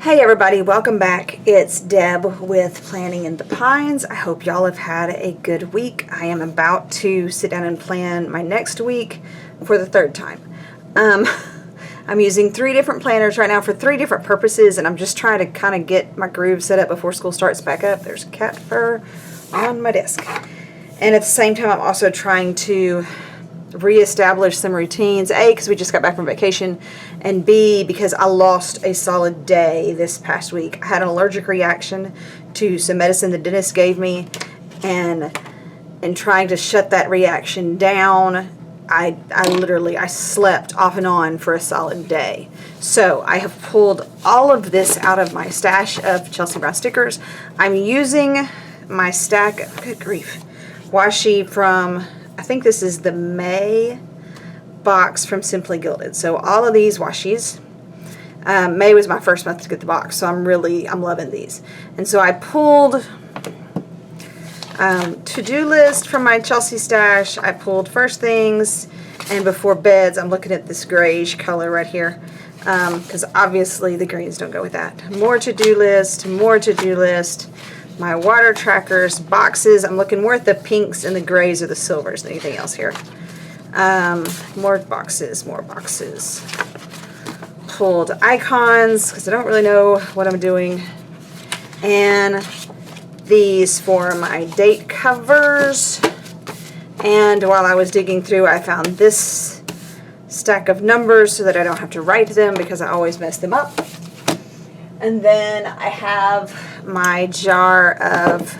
Hey everybody, welcome back. It's Deb with Planning in the Pines. I hope y'all have had a good week. I am about to sit down and plan my next week for the third time. I'm using 3 different planners right now for 3 different purposes, and I'm just trying to kind of get my groove set up before school starts back up. There's cat fur on my desk. And at the same time, I'm also trying to reestablish some routines. A, because we just got back from vacation, and B, because I lost a solid day this past week. I had an allergic reaction to some medicine the dentist gave me, and trying to shut that reaction down, I slept off and on for a solid day. So I have pulled all of this out of my stash of Chelsea Brown stickers. I'm using my stack of, good grief, washi from, I think this is the May box from Simply Gilded. So all of these washies, May was my first month to get the box, so I'm loving these. And so I pulled to-do list from my Chelsea stash. I pulled first things and before beds. I'm looking at this grayish color right here because obviously the greens don't go with that. More to-do list, my water trackers, boxes. I'm looking more at the pinks and the grays or the silvers than anything else here. More boxes. Pulled icons because I don't really know what I'm doing. And these for my date covers. And while I was digging through, I found this stack of numbers so that I don't have to write them because I always mess them up. And then I have my jar of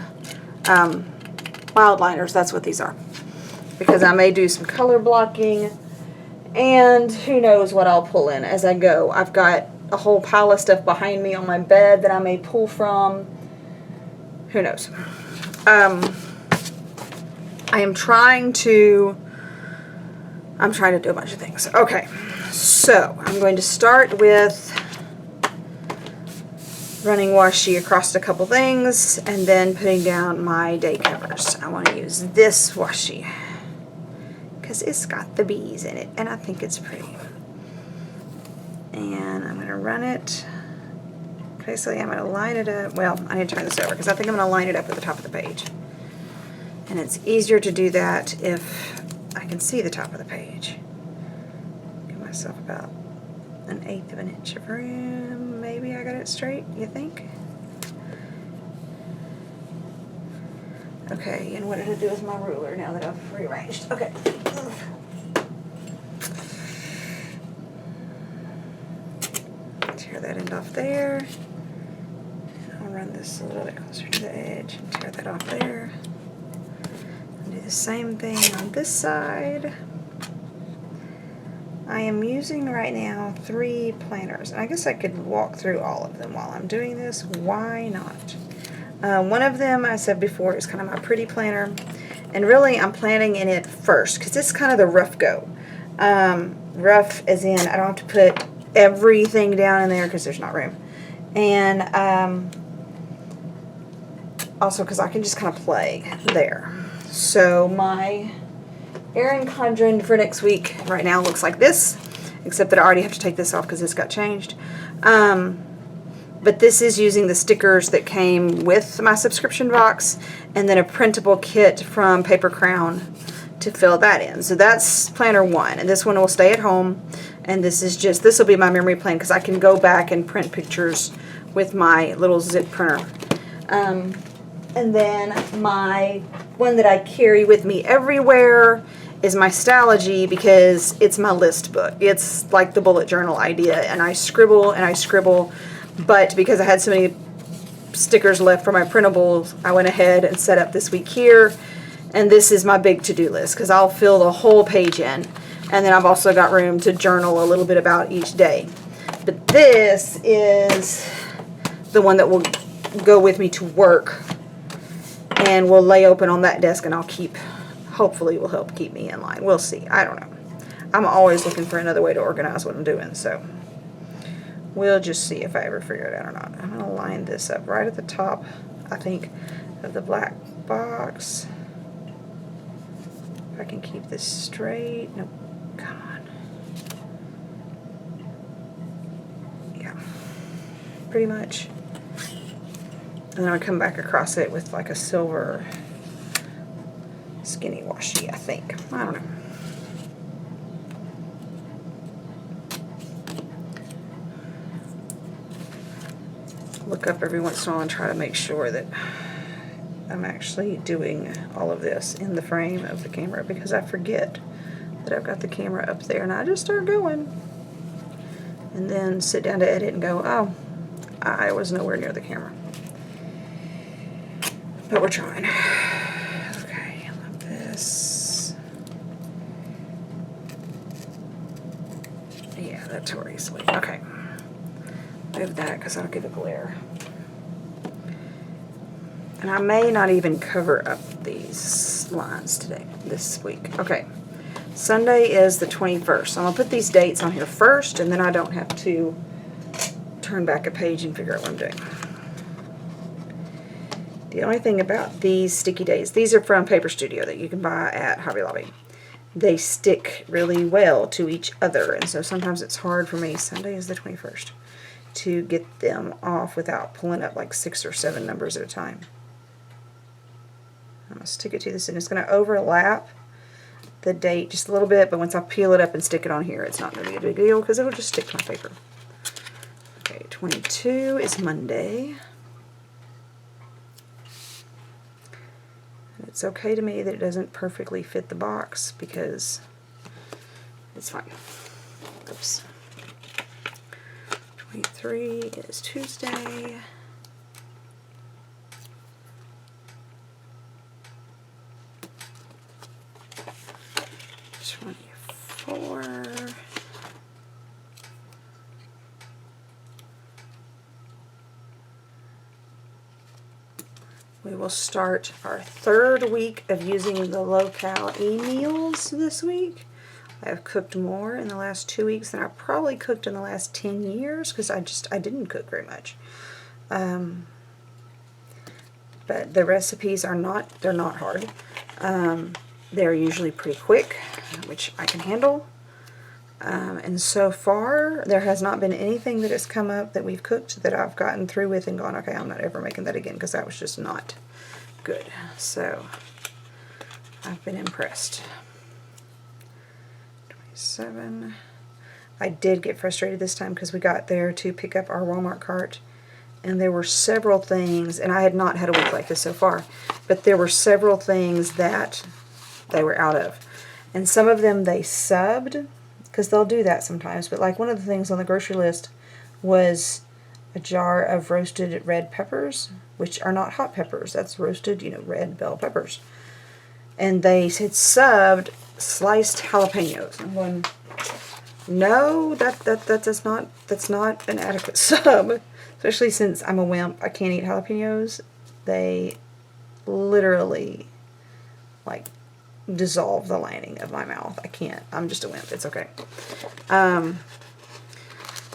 mild liners. That's what these are. Because I may do some color blocking. And who knows what I'll pull in as I go. I've got a whole pile of stuff behind me on my bed that I may pull from. Who knows? I am trying to do a bunch of things. Okay. So I'm going to start with running washi across a couple things and then putting down my day covers. I want to use this washi because it's got the bees in it and I think it's pretty. And I'm going to run it. Basically, I'm going to line it up. Well, I need to turn this over because I think I'm going to line it up at the top of the page. And it's easier to do that if I can see the top of the page. Give myself about 1/8 of an inch of room. Maybe I got it straight, you think? Okay, and what did I do with my ruler now that I've rearranged? Okay. Tear that end off there. I'll run this a little bit closer to the edge and tear that off there. And do the same thing on this side. I am using right now 3 planners. And I guess I could walk through all of them while I'm doing this. Why not? One of them, I said before, is kind of my pretty planner. And really, I'm planning in it first because it's kind of the rough go. Rough as in I don't have to put everything down in there because there's not room. And also because I can just kind of play there. So my Erin Condren for next week right now looks like this, except that I already have to take this off because this got changed. But this is using the stickers that came with my subscription box and then a printable kit from Paper Crown to fill that in. So that's planner 1, and this one will stay at home. And this will be my memory plan because I can go back and print pictures with my little zip printer. And then my one that I carry with me everywhere is my Stalogy because it's my list book. It's like the bullet journal idea, and I scribble, but because I had so many stickers left for my printables, I went ahead and set up this week here, and this is my big to-do list because I'll fill the whole page in, and then I've also got room to journal a little bit about each day. But this is the one that will go with me to work and will lay open on that desk, and hopefully will help keep me in line. We'll see. I don't know. I'm always looking for another way to organize what I'm doing, so we'll just see if I ever figure it out or not. I'm going to line this up right at the top, I think, of the black box. If I can keep this straight. Nope. Come on. Yeah. pretty much. And then I come back across it with like a silver skinny washi, I think. I don't know. Look up every once in a while and try to make sure that I'm actually doing all of this in the frame of the camera, because I forget that I've got the camera up there and I just start going. And then sit down to edit and go, oh, I was nowhere near the camera. But we're trying. Okay, like this. Yeah, that's too easily. Okay. Move that because that'll give a glare. And I may not even cover up these lines today, this week. Okay. Sunday is the 21st. So I'm going to put these dates on here first, and then I don't have to turn back a page and figure out what I'm doing. The only thing about these sticky dates, these are from Paper Studio that you can buy at Hobby Lobby. They stick really well to each other, and so sometimes it's hard for me, Sunday is the 21st, to get them off without pulling up like 6 or 7 numbers at a time. I'm going to stick it to this, and it's going to overlap the date just a little bit, but once I peel it up and stick it on here, it's not going to be a big deal because it'll just stick to my paper. Okay, 22 is Monday. It's okay to me that it doesn't perfectly fit the box because it's fine. Oops. 23 is Tuesday. We will start our 3rd week of using the low-cal e-meals this week. I have cooked more in the last 2 weeks than I probably cooked in the last 10 years because I didn't cook very much. But the recipes are they're not hard. They're usually pretty quick, which I can handle. And so far, there has not been anything that has come up that we've cooked that I've gotten through with and gone, okay, I'm not ever making that again, because that was just not good. So, I've been impressed. 27. I did get frustrated this time because we got there to pick up our Walmart cart, and there were several things, and I had not had a week like this so far, but there were several things that they were out of. And some of them they subbed, because they'll do that sometimes, but like one of the things on the grocery list was a jar of roasted red peppers, which are not hot peppers. That's roasted, red bell peppers. And they had subbed sliced jalapenos. I'm going, no, that's not an adequate sub. Especially since I'm a wimp, I can't eat jalapenos. They literally like dissolve the lining of my mouth. I can't. I'm just a wimp. It's okay.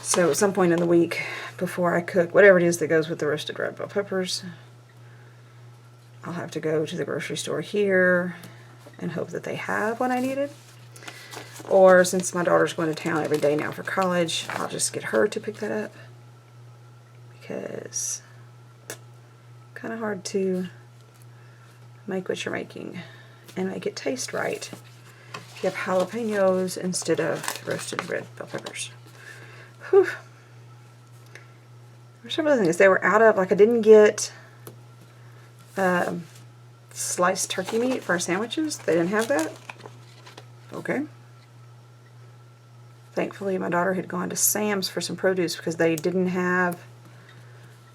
So at some point in the week, before I cook whatever it is that goes with the roasted red bell peppers, I'll have to go to the grocery store here and hope that they have what I needed. Or since my daughter's going to town every day now for college, I'll just get her to pick that up. Because it's kind of hard to make what you're making and make it taste right if you have jalapenos instead of roasted red bell peppers. Whew. There's some other things they were out of, like I didn't get sliced turkey meat for our sandwiches. They didn't have that. Okay. Thankfully my daughter had gone to Sam's for some produce because they didn't have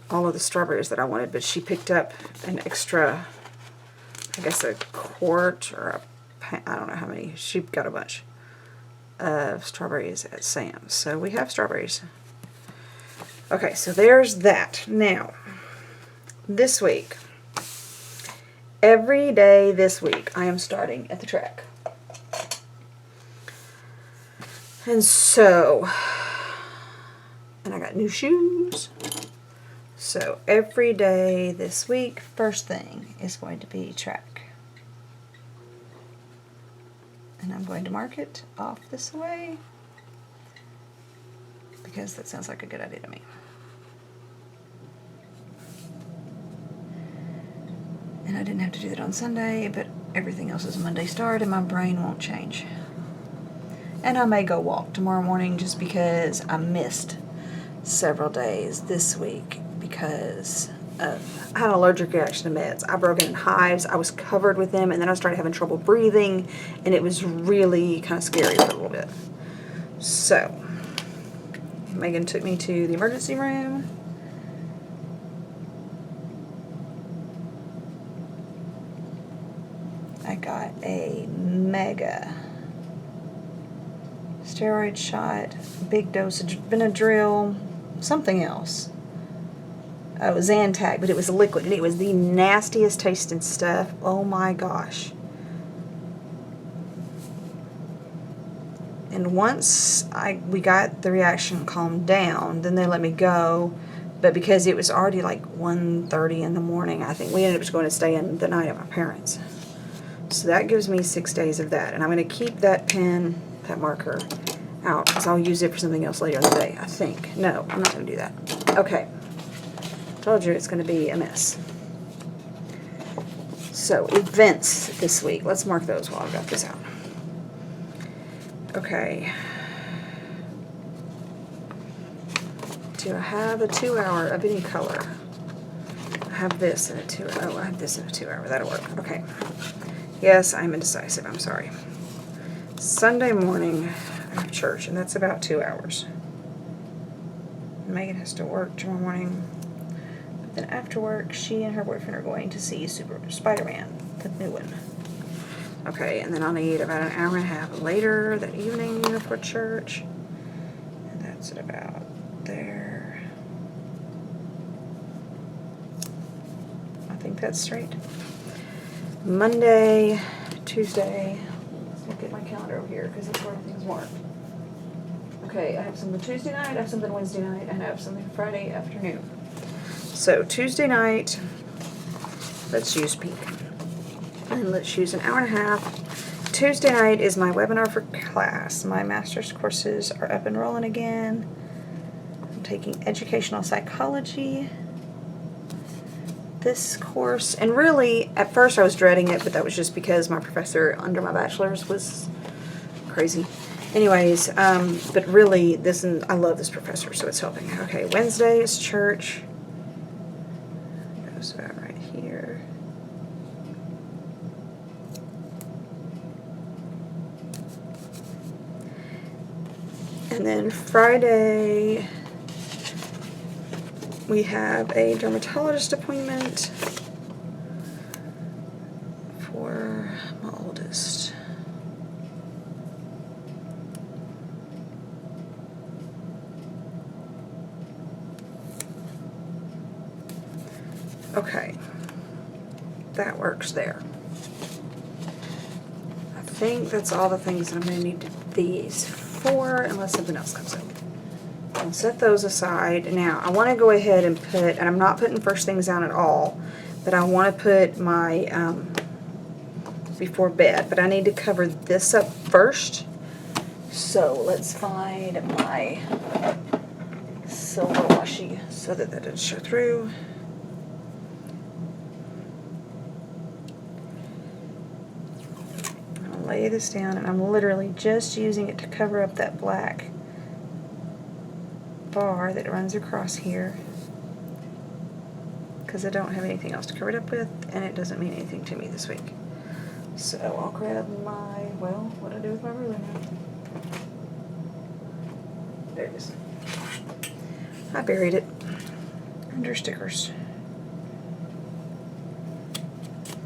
all of the strawberries that I wanted, but she picked up an extra, I guess a quart or I don't know how many. She got a bunch of strawberries at Sam's. So we have strawberries. Okay, so there's that. Now, this week, every day this week, I am starting at the track. And so, and I got new shoes. So every day this week, first thing is going to be track. And I'm going to mark it off this way because that sounds like a good idea to me. And I didn't have to do that on Sunday, but everything else is a Monday start and my brain won't change. And I may go walk tomorrow morning just because I missed several days this week because I had an allergic reaction to meds. I broke in hives. I was covered with them, and then I started having trouble breathing, and it was really kind of scary for a little bit. So, Megan took me to the emergency room. I got a mega steroid shot, big dosage Benadryl, something else. Oh, Zantac, but it was liquid, and it was the nastiest tasting stuff. Oh my gosh. And once we got the reaction calmed down, then they let me go. But because it was already like 1:30 in the morning, I think we ended up just going to stay in the night at my parents'. So that gives me 6 days of that. And I'm going to keep that pen, that marker, out because I'll use it for something else later in the day, I think. No, I'm not going to do that. Okay. Told you it's going to be a mess. So, events this week. Let's mark those while I've got this out. Okay. Do I have a 2-hour of any color? I have this in a 2-hour. Oh, I have this in a 2-hour. That'll work. Okay. Yes, I'm indecisive. I'm sorry. Sunday morning, I have church, and that's about 2 hours. Megan has to work tomorrow morning. But then after work, she and her boyfriend are going to see Spider-Man, the new one. Okay, and then I'll need about an hour and a half later that evening for church. And that's at about there. I think that's straight. Monday, Tuesday. Let's look at my calendar over here because that's where everything's marked. Okay, I have something Tuesday night, I have something Wednesday night, and I have something Friday afternoon. So Tuesday night, let's use pink. And let's use an hour and a half. Tuesday night is my webinar for class. My master's courses are up and rolling again. I'm taking educational psychology. This course, and really, at first I was dreading it, but that was just because my professor under my bachelor's was crazy. Anyways, but really, I love this professor, so it's helping. Okay, Wednesday is church. Goes about right here. And then Friday, we have a dermatologist appointment for my oldest. Okay, that works there. I think that's all the things that I'm going to need these for, unless something else comes up. I'll set those aside. Now, I want to go ahead and put, and I'm not putting first things down at all, but I want to put my before bed, but I need to cover this up first. So let's find my silver washi so that doesn't show through. I'll lay this down, and I'm literally just using it to cover up that black bar that runs across here because I don't have anything else to cover it up with, and it doesn't mean anything to me this week. So I'll grab my, well, what do I do with my ruler now? There it is. I buried it under stickers.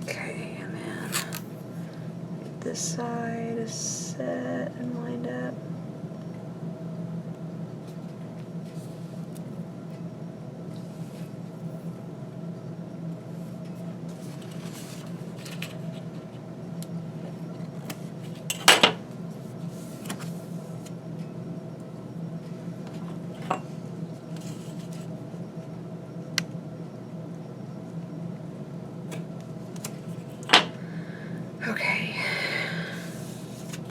Okay, and then get this side set and lined up. Okay,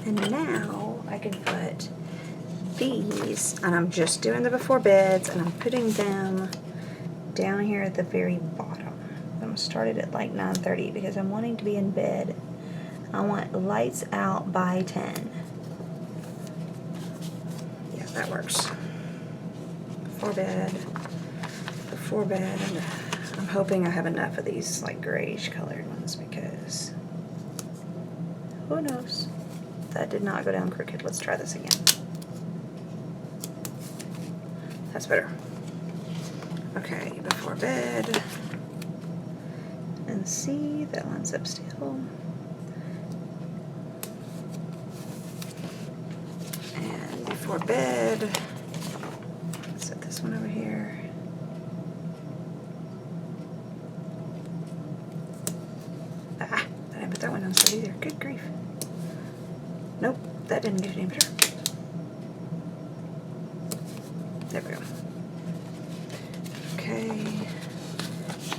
and now I can put these, and I'm just doing the before beds, and I'm putting them down here at the very bottom. I'm to start it at like 9:30 because I'm wanting to be in bed. I want lights out by 10. Yeah, that works. Before bed. Before bed. I'm hoping I have enough of these like grayish colored ones because who knows? That did not go down crooked. Let's try this again. That's better. Okay, before bed. And see, that lines up still. And before bed, let's set this one over here. Ah, I didn't put that one on straight either. Good grief. Nope, that didn't get any better. There we go. Okay,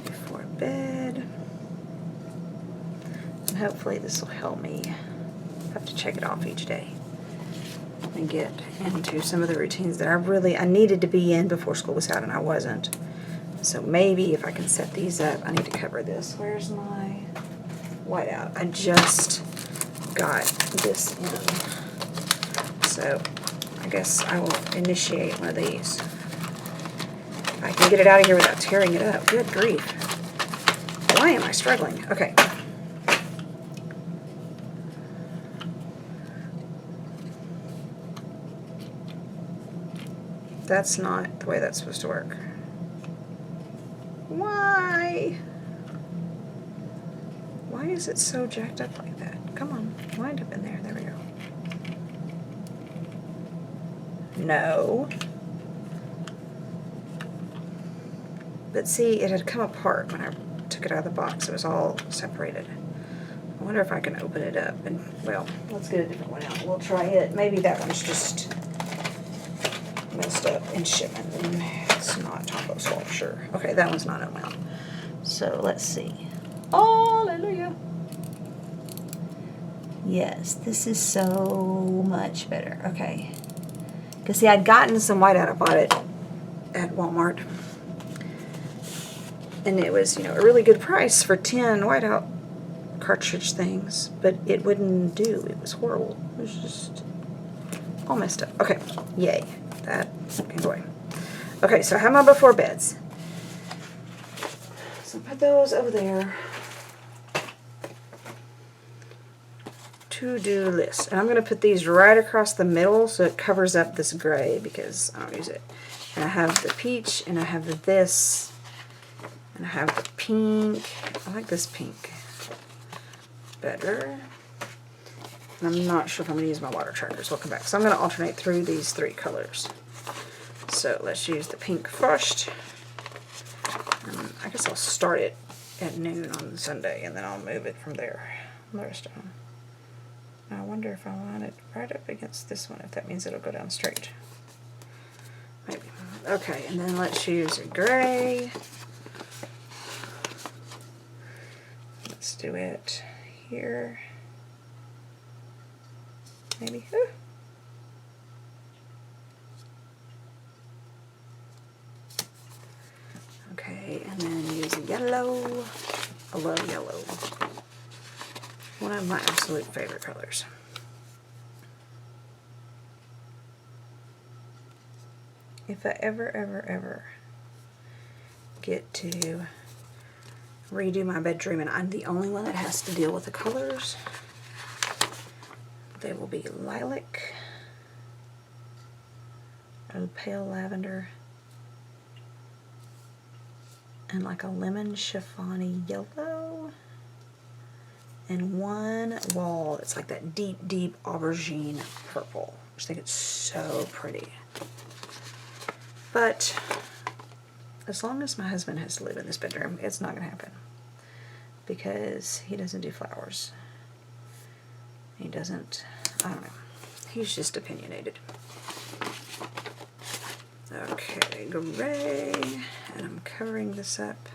before bed. And hopefully this will help me. I have to check it off each day and get into some of the routines that I needed to be in before school was out and I wasn't. So maybe if I can set these up, I need to cover this. Where's my whiteout? I just got this in. So I guess I will initiate one of these. If I can get it out of here without tearing it up. Good grief. Why am I struggling? Okay. That's not the way that's supposed to work. Why? Why is it so jacked up like that? Come on, wind up in there. There we go. No. But see, it had come apart when I took it out of the box. It was all separated. I wonder if I can open it up and, well, let's get a different one out. We'll try it. Maybe that one's just messed up in shipment and it's not Tombo's fault, sure. Okay, that one's not unwound. So let's see. Hallelujah. Yes, this is so much better. Okay. Because see, I'd gotten some whiteout. I bought it at Walmart. And it was, a really good price for 10 whiteout cartridge things. But it wouldn't do. It was horrible. It was just all messed up. Okay, yay. That can go away. Okay, so I have my before beds. So put those over there. To-do list. And I'm going to put these right across the middle so it covers up this gray because I don't use it. And I have the peach and I have this and I have the pink. I like this pink better. And I'm not sure if I'm going to use my water trackers. We'll come back. So I'm going to alternate through these three colors. So let's use the pink first. I guess I'll start it at noon on Sunday and then I'll move it from there. The rest of them. I wonder if I want it right up against this one, if that means it'll go down straight. Maybe. Okay, and then let's use a gray. Let's do it here. Maybe. Ooh. Okay, and then use a yellow. I love yellow. One of my absolute favorite colors. If I ever get to redo my bedroom and I'm the only one that has to deal with the colors, they will be lilac, a pale lavender, and like a lemon chiffon yellow. And one wall that's like that deep, deep aubergine purple. I just think it's so pretty. But as long as my husband has to live in this bedroom, it's not going to happen. Because he doesn't do flowers. He doesn't, I don't know. He's just opinionated. Okay, gray. And I'm covering this up.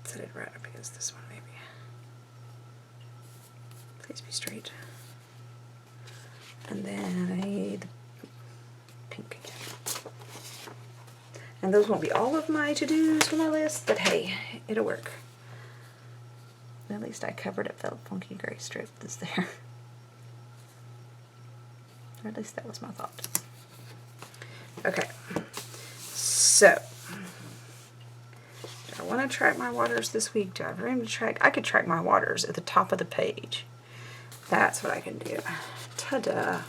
Set it right up against this one, maybe. Please be straight. And then I need pink again. And those won't be all of my to-dos for my list, but hey, it'll work. At least I covered up that funky gray strip that's there. Or at least that was my thought. Okay, so do I want to track my waters this week? Do I have room to track? I could track my waters at the top of the page. That's what I can do. Ta-da.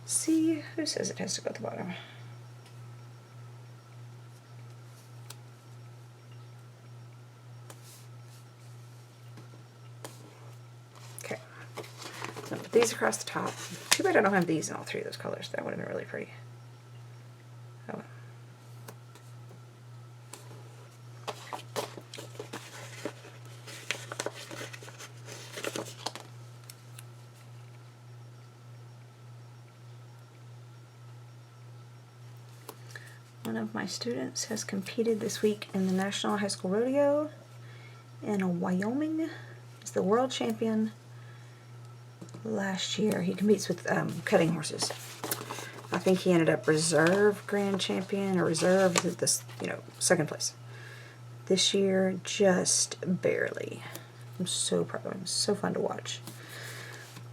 See, who says it has to go at the bottom? Okay. So put these across the top. Too bad I don't have these in all three of those colors. That would have been really pretty. Oh. One of my students has competed this week in the National High School Rodeo in Wyoming. He's the world champion last year. He competes with cutting horses. I think he ended up reserve grand champion or reserve this, second place. This year, just barely. I'm so proud of him. So fun to watch.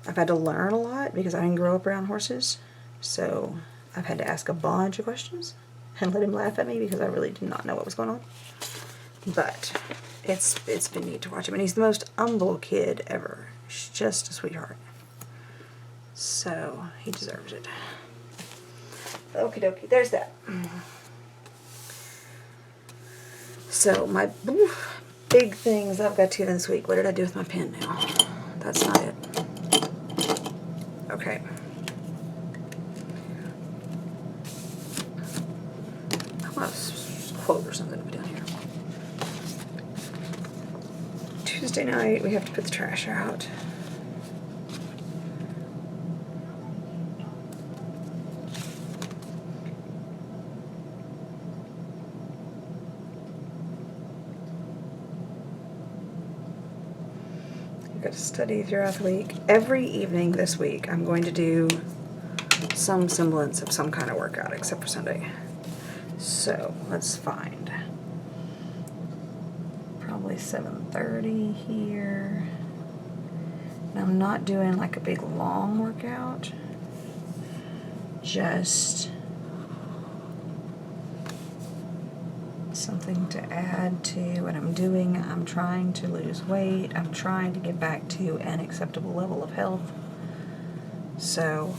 I've had to learn a lot because I didn't grow up around horses. So I've had to ask a bunch of questions and let him laugh at me because I really did not know what was going on. But it's been neat to watch him. And he's the most humble kid ever. He's just a sweetheart. So he deserves it. Okie dokie, there's that. So my big things I've got to do this week. What did I do with my pen now? That's not it. Okay. I want a quote or something to put down here. Tuesday night we have to put the trash out. Got to study throughout the week. Every evening this week I'm going to do some semblance of some kind of workout except for Sunday. So let's find probably 7:30 here. And I'm not doing like a big long workout, just something to add to what I'm doing. I'm trying to lose weight. I'm trying to get back to an acceptable level of health. So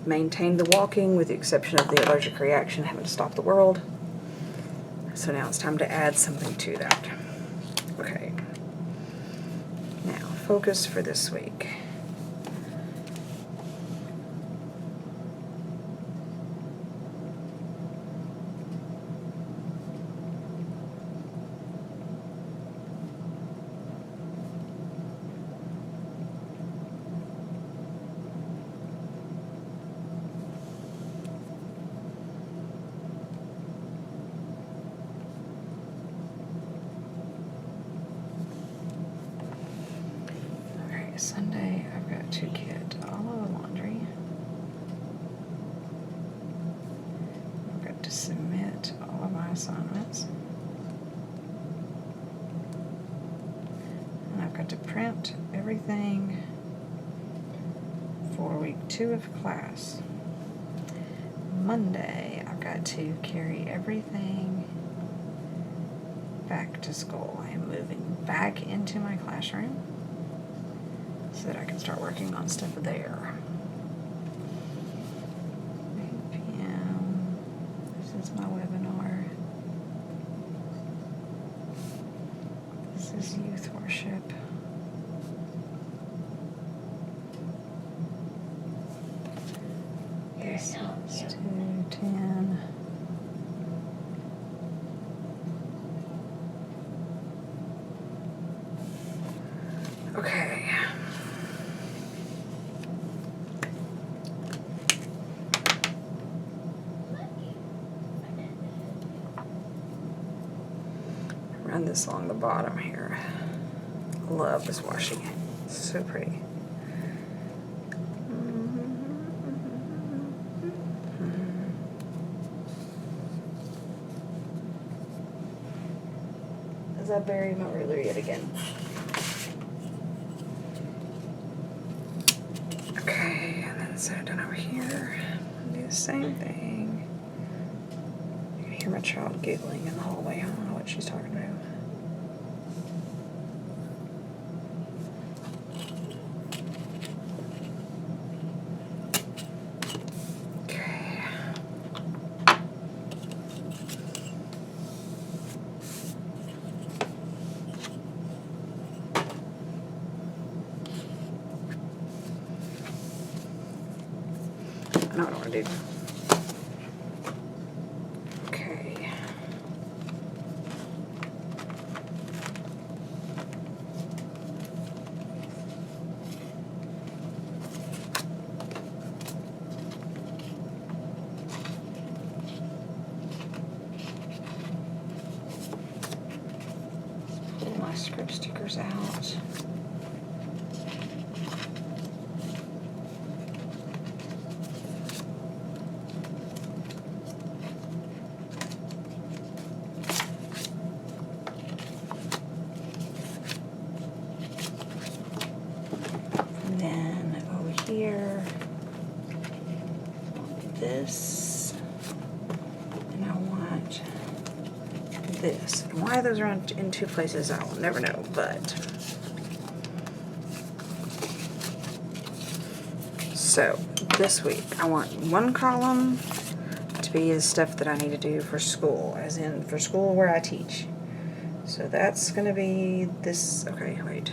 maintain the walking with the exception of the allergic reaction having to stop the world. So now it's time to add something to that. Okay. Now focus for this week. Sunday, I've got to get all of the laundry. I've got to submit all of my assignments. And I've got to print everything for week 2 of class. Monday, I've got to carry everything back to school. I am moving back into my classroom so that I can start working on stuff there. 8 p.m. This is my webinar. This is youth worship. This is 2:10. Okay. Run this along the bottom here. Love this washi. It's so pretty. because I buried my ruler yet again. Okay, and then set it down over here. Do the same thing. You can hear my child giggling in the hallway. I don't know what she's talking about. I know what I want to do. Okay. Pull my script stickers out. Here, this, and I want this. And why those are in two places, I will never know, but. So, this week, I want one column to be the stuff that I need to do for school, as in for school where I teach. So that's going to be this, okay, wait.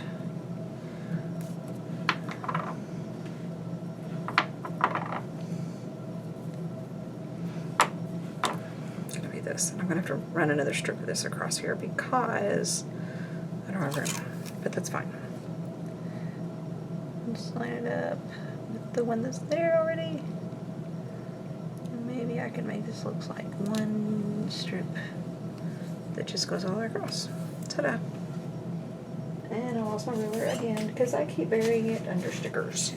This. And I'm going to have to run another strip of this across here because I don't have room, but that's fine. Just line it up with the one that's there already. And maybe I can make this look like one strip that just goes all the way across. Ta-da! And I lost my ruler again because I keep burying it under stickers.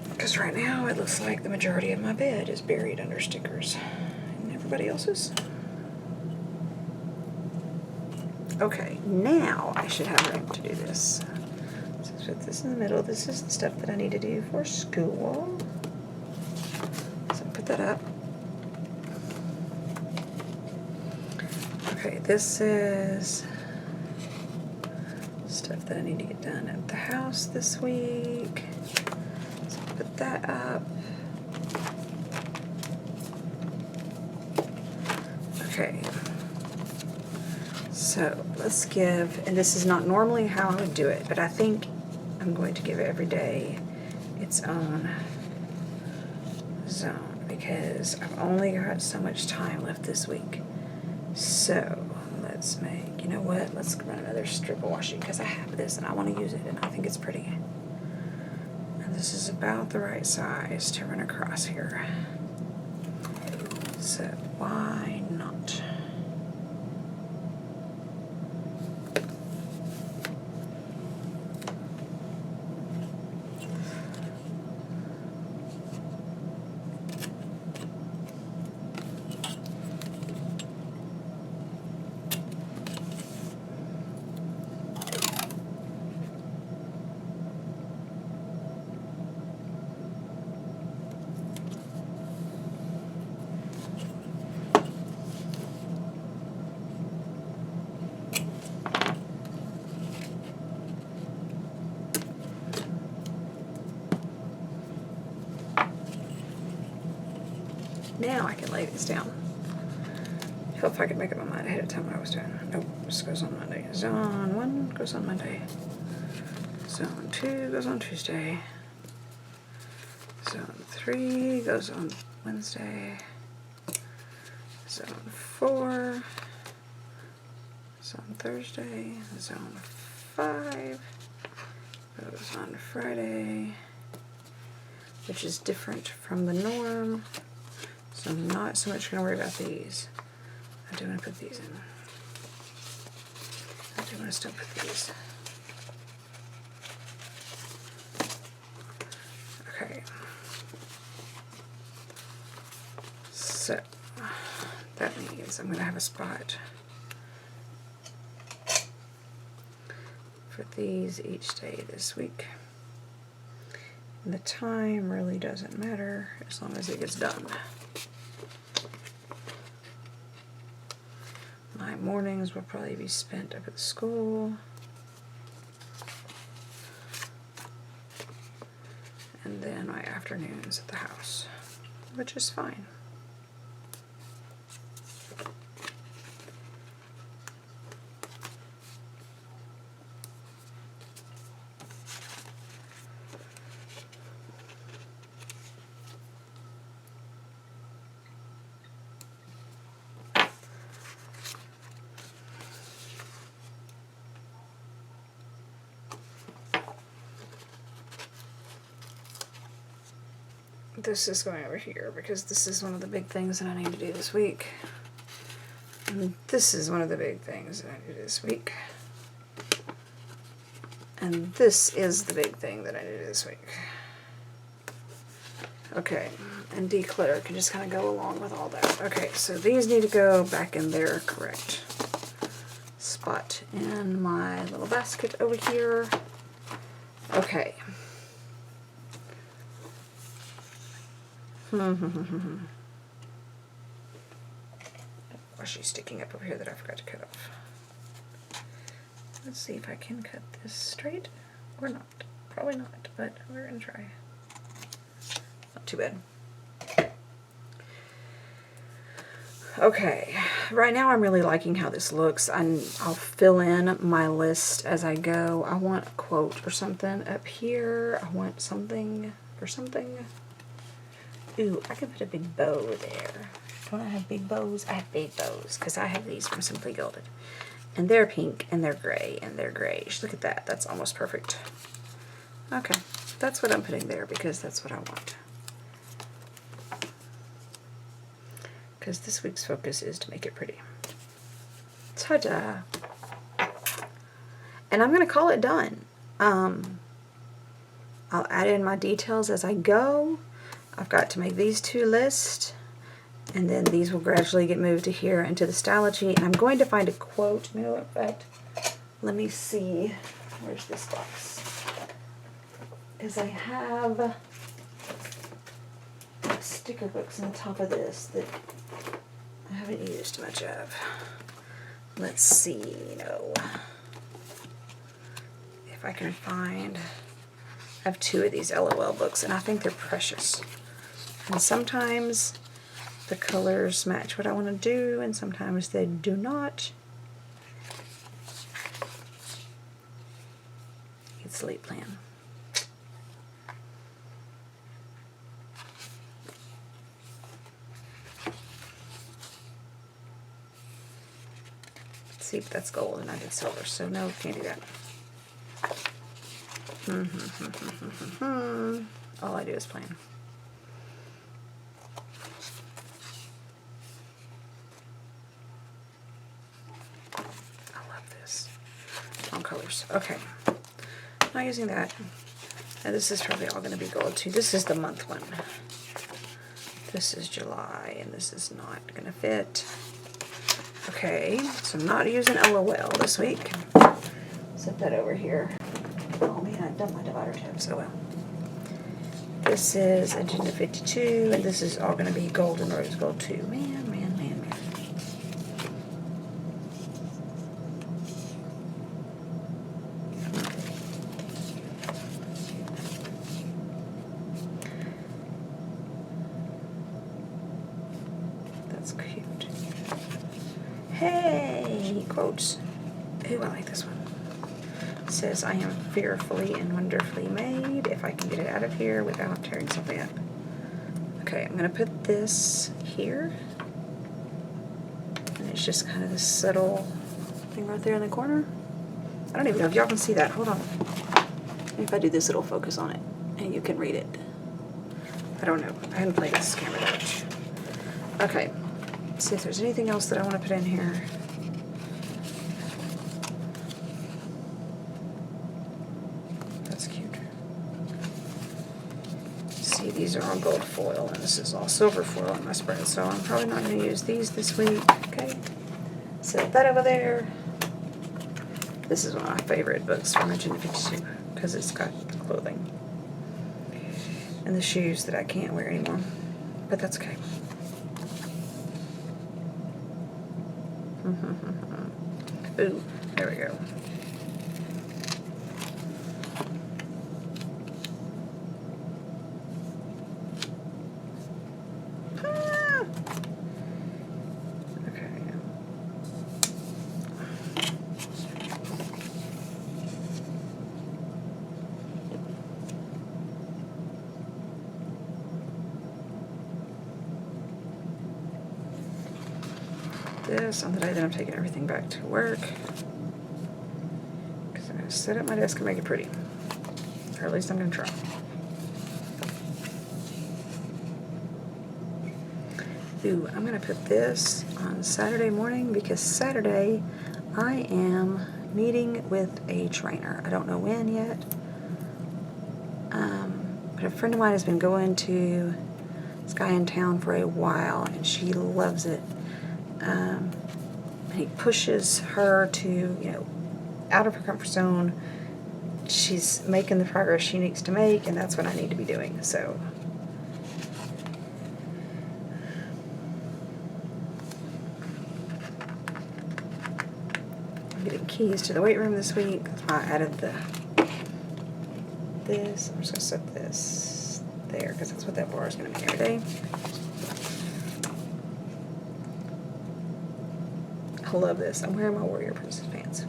Because right now it looks like the majority of my bed is buried under stickers. And everybody else's. Okay, now I should have room to do this. So put this in the middle. This is the stuff that I need to do for school. So put that up. Okay, this is stuff that I need to get done at the house this week. Put that up. Okay. So let's give, and this is not normally how I would do it, but I think I'm going to give every day its own zone because I've only got so much time left this week. So let's make, you know what? Let's run another strip of washi because I have this and I want to use it and I think it's pretty. This is about the right size to run across here. So why not? Now I can lay these down. Help if I could make up my mind ahead of time what I was doing. Nope, this goes on Monday. Zone 1 goes on Monday. Zone 2 goes on Tuesday. Zone 3 goes on Wednesday. Zone 4 is on Thursday. Zone 5 goes on Friday, which is different from the norm. So I'm not so much going to worry about these. I do want to put these in. I do want to still put these. Okay. So that means I'm going to have a spot for these each day this week. And the time really doesn't matter as long as it gets done. My mornings will probably be spent up at the school. And then my afternoons at the house, which is fine. This is going over here because this is one of the big things that I need to do this week. And this is one of the big things that I do this week. And this is the big thing that I do this week. Okay, and declutter can just kind of go along with all that. Okay, so these need to go back in their correct spot in my little basket over here. Okay. Washi's sticking up over here that I forgot to cut off. Let's see if I can cut this straight or not. Probably not, but we're gonna try. Not too bad. Okay, right now I'm really liking how this looks. I'll fill in my list as I go. I want a quote or something up here. I want something or something. Ooh, I could put a big bow there. Don't I have big bows? I have big bows because I have these from Simply Gilded. And they're pink and they're gray and they're grayish. Look at that. That's almost perfect. Okay, that's what I'm putting there because that's what I want. Because this week's focus is to make it pretty. Ta-da! And I'm going to call it done. I'll add in my details as I go. I've got to make these two lists, and then these will gradually get moved to here into the Stylogy. And I'm going to find a quote. You know, in fact, let me see. Where's this box? Because I have sticker books on top of this that I haven't used much of. Let's see, if I can find. I have 2 of these LOL books, and I think they're precious. And sometimes the colors match what I want to do, and sometimes they do not. It's Sleep Plan. See, that's gold and I did silver, so no, can't do that. All I do is plan. I love this. Wrong colors. Okay. Not using that. Now this is probably all going to be gold too. This is the month one. This is July, and this is not going to fit. Okay, so I'm not using LOL this week. Set that over here. Oh man, I've done my divider tabs. Oh well. This is Agenda 52, and this is all going to be gold and rose gold too. Man. That's cute. Hey, quotes. Ooh, I like this one. It says, I am fearfully and wonderfully made, if I can get it out of here without tearing something up. Okay, I'm going to put this here. And it's just kind of this subtle thing right there in the corner. I don't even know if y'all can see that. Hold on. If I do this, it'll focus on it, and you can read it. I don't know. I haven't played with this camera that much. Okay. Let's see if there's anything else that I want to put in here. these are all gold foil, and this is all silver foil in my spread, so I'm probably not going to use these this week. Okay, set that over there. This is one of my favorite books from Agenda 52 because it's got the clothing and the shoes that I can't wear anymore, but that's okay. Ooh, there we go. This on the day that I'm taking everything back to work, because I'm going to set up my desk and make it pretty, or at least I'm going to try. Ooh, I'm going to put this on Saturday morning because Saturday I am meeting with a trainer. I don't know when yet, but a friend of mine has been going to this guy in town for a while and she loves it. And he pushes her to, you know, out of her comfort zone. She's making the progress she needs to make, and that's what I need to be doing. So, I'm getting keys to the weight room this week. That's why I added this. I'm just going to set this there because that's what that bar is going to be every day. I love this. I'm wearing my Warrior Princess pants.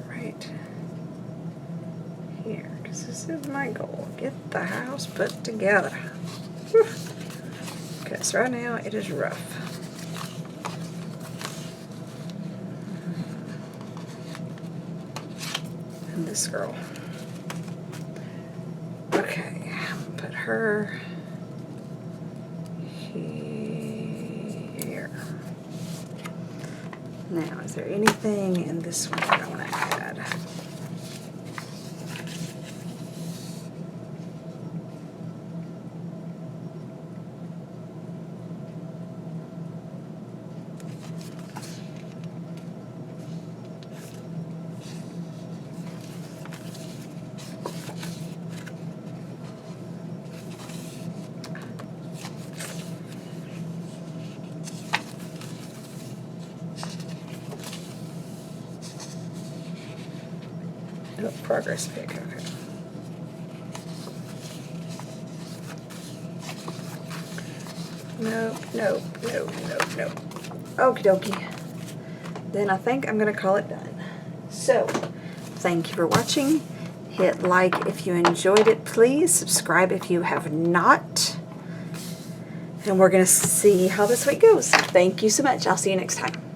Right here, because this is my goal. Get the house put together. Whew. Because right now it is rough. And this girl. Okay, put her here. Now, is there anything in this one that I want to add? Oh, progress pick, okay. Nope. Okie dokie. Then I think I'm going to call it done. So, thank you for watching. Hit like if you enjoyed it, please. Subscribe if you have not. And we're going to see how this week goes. Thank you so much. I'll see you next time.